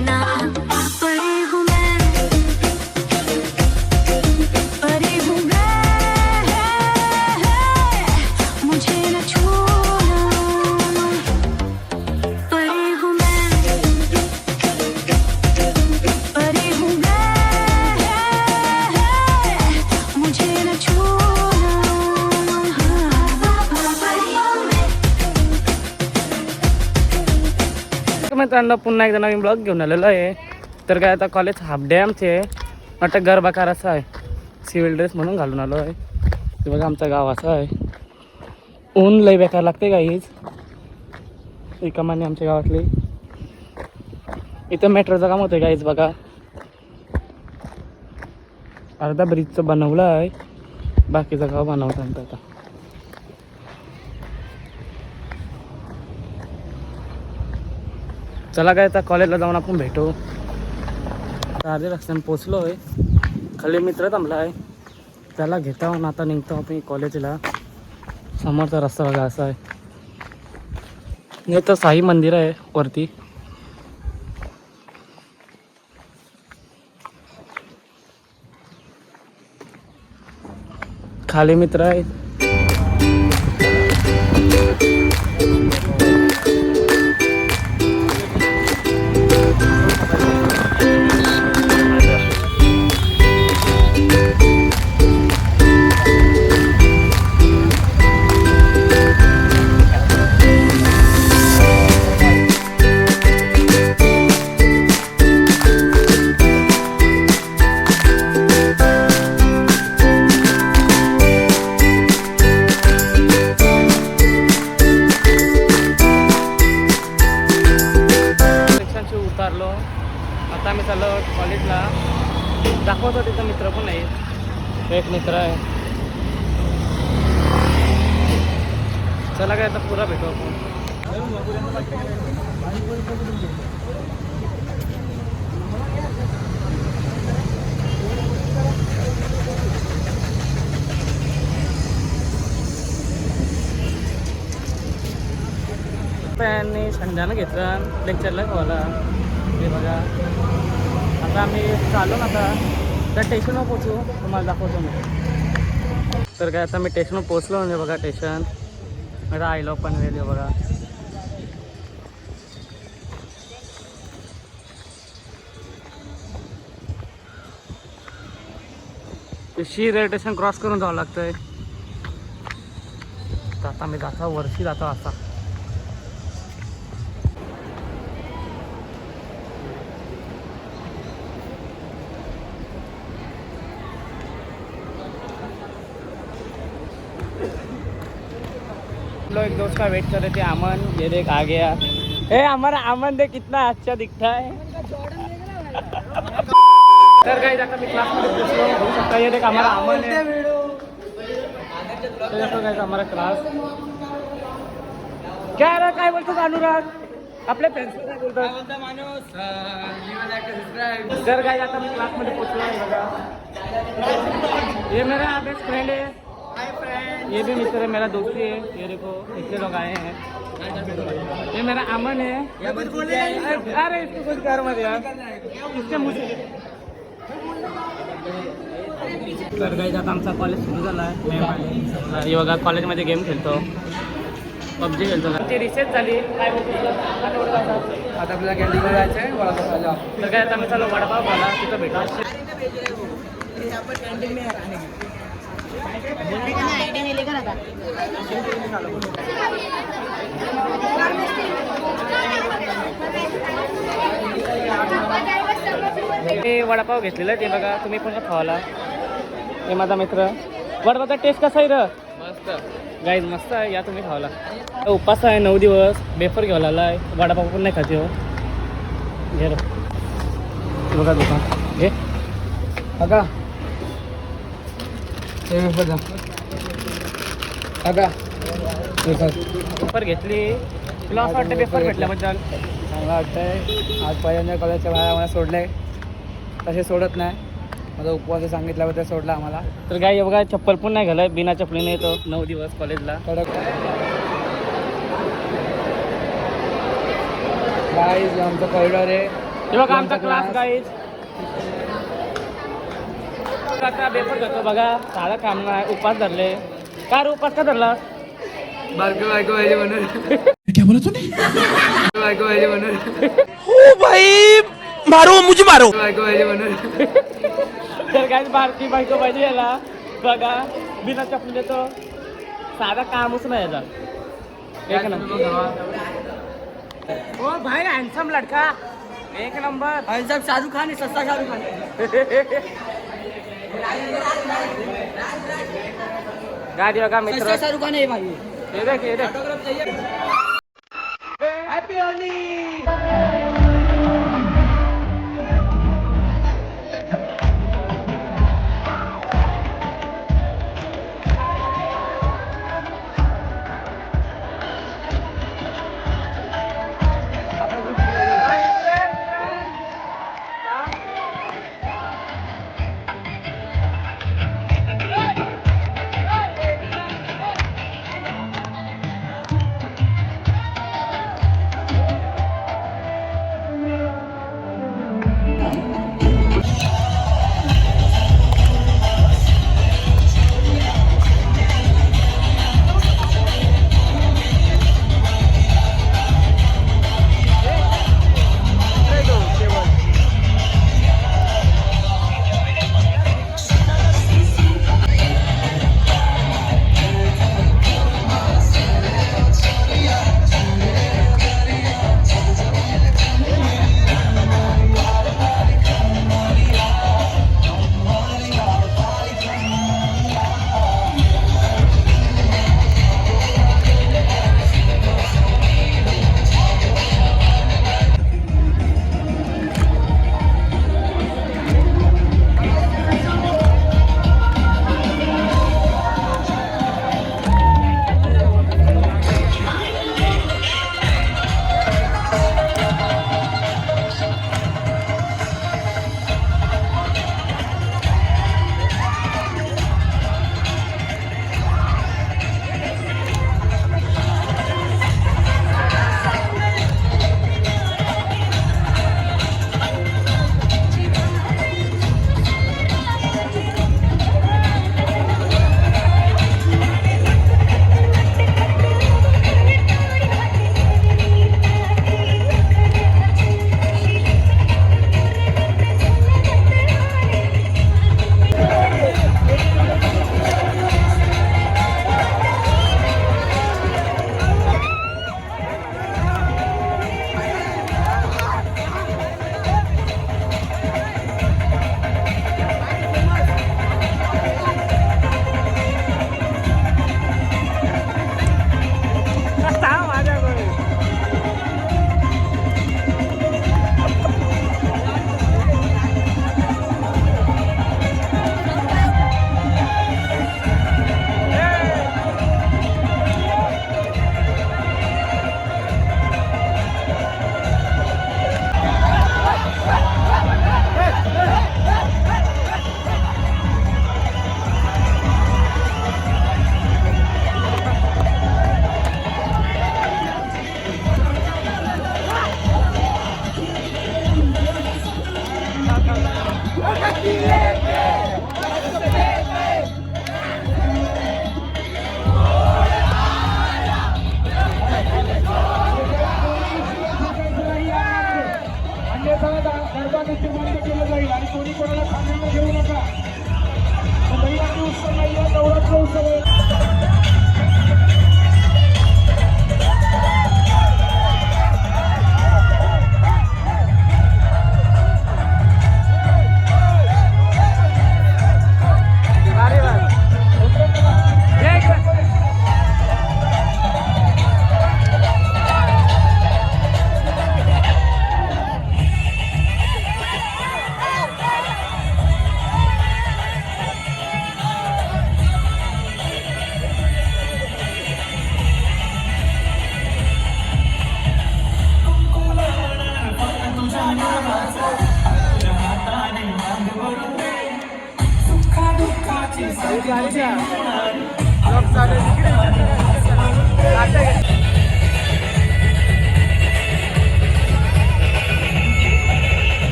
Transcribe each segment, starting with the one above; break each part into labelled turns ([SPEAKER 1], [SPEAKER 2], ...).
[SPEAKER 1] ना परी हूँ मैं, परी हूँ मैं, मुझे न छूना, परी हूँ मैं, परी हूँ मैं, मुझे न छूना, परी हूँ मैं।
[SPEAKER 2] मित्रांनो पुन्हा एकदा नवीन ब्लॉग घेऊन आलेलो आहे. तर काय आता कॉलेज हाफ डे आमचे नाटक गरबा करायचा आहे. सिव्हिल ड्रेस म्हणून घालून आलो आहे. ते बघा आमचं गाव असं आहे. ऊन लई बेकार लागते गाईज. ही कमानी आमच्या गावातली. इथं मेट्रोचं काम होतं गाईज बघा. अर्धा ब्रिजचं बनवलं आहे. बाकीचं गाव बनवतात आता. चला काय आता कॉलेजला जाऊन आपण भेटू. अर्ध्या रस्त्याने पोचलो आहे. खाली मित्र थांबला आहे. त्याला घेता आता निघतो आपण कॉलेजला. समोरचा रस्ता बघा असा आहे. नाही तर साई मंदिर आहे वरती. खाली मित्र आहे. उतारलो आता आम्ही चाललो कॉलेजला. दाखवतो तिथं मित्र पण आहे. एक मित्र आहे. चला काय आता पुरा भेटू आपण. त्यांनी संध्यानं घेतलं लेक्चरला खावाला. हे बघा आता आम्ही चालू ना आता त्या स्टेशनवर पोचू. तुम्हाला दाखवतो मी. तर काय आता मी स्टेशनवर पोचलो. म्हणजे बघा स्टेशन आता आयलो पनवेल बघा. शी रेल्वे स्टेशन क्रॉस करून जावं लागतंय. तर आता मी जातो वरती जातो आता. लोग एक दोस्त का वेट कर रहे थे. अमन ये देख आ गया. ए हमारा अमन देख कितना अच्छा दिखता है. तर काही आता मी क्लासमध्ये पोचलो. बघू शकता ये देख हमारा अमन है. हमारा क्लास क्या रहा काय बोलतो अनुराग आपल्या फ्रेंड्स काय बोलतो. तर काही आता मी क्लासमध्ये पोचलो आहे बघा. ये मेरा बेस्ट फ्रेंड है. ये भी मित्र है मेरा दोस्ती है. ये देखो इतने लोग आए हैं. ये मेरा अमन है. अरे इसको कुछ कर मत यार. इसके मुझे तर काही आता आमचा कॉलेज सुरू झाला आहे. हे बघा कॉलेजमध्ये गेम खेळतो. पबजी खेळतो. ती रिसेस झाली काय बोलतो. आता आपल्याला कॅन्टीनला जायचं आहे. वडापाव खायला. तर काय आता आम्ही चालू वडापाव खायला. तिथं भेटा. हे वडापाव घेतलेला ते बघा. तुम्ही पण खावाला. हे माझा मित्र. वडापावचा टेस्ट कसा आहे र. मस्त गाईज मस्त आहे. या तुम्ही खावाला. उपास आहे 9 दिवस. बेफर घेऊन आला आहे. वडापाव पण नाही खाते हो. घे बघा दुकान घे बघा. पेपर घेतली. तुला असं वाटतं पेपर भेटल्याबद्दल चांगलं वाटतंय. आज पहिल्यांदा कॉलेजच्या बाहेर आम्हाला सोडलंय. तसे सोडत नाही. माझा उपवास सांगितल्याबद्दल सोडला आम्हाला. तर काय बघा चप्पल पण नाही घालाय. बिना चपलीने येतो 9 दिवस कॉलेजला. कडक गाईज आमचं कॉरिडॉर आहे. हे बघा आमचा क्लास गाईज. आता पेपर करतो बघा, साधा काम नाही. उपास धरले. काय रे उपास का धरला?
[SPEAKER 3] बारके बायको पाहिजे म्हणून.
[SPEAKER 4] क्या बोला तूने?
[SPEAKER 3] बायको पाहिजे म्हणून.
[SPEAKER 4] ओ भाई मारो मुझे मारो.
[SPEAKER 3] बायको पाहिजे म्हणून.
[SPEAKER 2] तर काय बारकी बायको पाहिजे याला बघा. बिना चपली देतो. साधा कामच नाही याचा. एक नंबर. ओ भाई हॅन्डसम लडका. एक नंबर.
[SPEAKER 3] हॅन्डसम शाहरुख खान सस्ता शाहरुख खान.
[SPEAKER 2] गाडी बघा मित्र.
[SPEAKER 3] शाहरुख खान आहे भाई.
[SPEAKER 2] हे देख हे देख.
[SPEAKER 3] Happy Holy.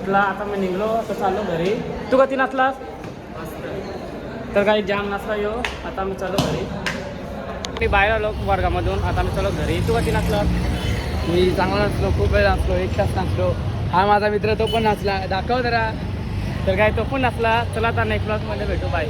[SPEAKER 2] नसला आता मी निघलो तर चाललो घरी. तू कधी नसलास तर काही जाम नसला यो. आता आम्ही चालू घरी. मी बाहेर आलो वर्गामधून. आता आम्ही चालू घरी. तू कधी नसलास?
[SPEAKER 3] मी चांगला नसलो, खूप वेळ नाचलो, 1 तास नाचलो. हा माझा मित्र तो पण नाचला, दाखव जरा.
[SPEAKER 2] तर काय तो पण नसला. चला आता नेक्स्ट ब्लॉगमध्ये भेटू. बाय.